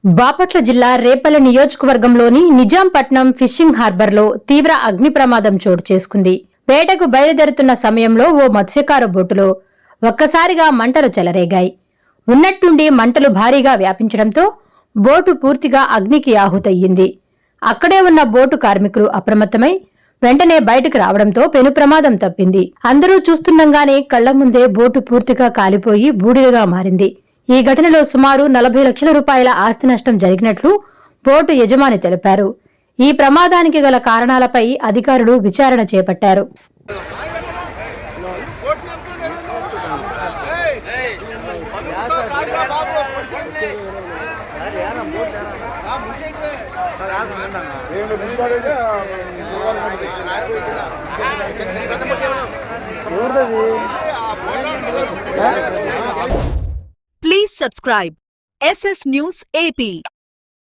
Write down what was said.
బాపట్ల జిల్లా రేపల్ల నియోజకవర్గంలోని నిజాంపట్నం ఫిషింగ్ హార్బర్లో తీవ్ర అగ్ని ప్రమాదం చోటు చేసుకుంది. వేటకు బయలుదేరుతున్న సమయంలో ఓ మత్స్యకార బోటులో ఒక్కసారిగా మంటలు చెలరేగాయి. ఉన్నట్టుండి మంటలు భారీగా వ్యాపించడంతో బోటు పూర్తిగా అగ్నికి ఆహుతయ్యింది. అక్కడే ఉన్న బోటు కార్మికులు అప్రమత్తమై వెంటనే బయటకు రావడంతో పెను ప్రమాదం తప్పింది. అందరూ చూస్తుండగానే కళ్ల ముందే బోటు పూర్తిగా కాలిపోయి బూడిదగా మారింది. ఈ ఘటనలో సుమారు 40 లక్షల రూపాయల ఆస్తి నష్టం జరిగినట్లు బోటు యజమాని తెలిపారు. ఈ ప్రమాదానికి గల కారణాలపై అధికారులు విచారణ చేపట్టారు. Please subscribe SS News AP.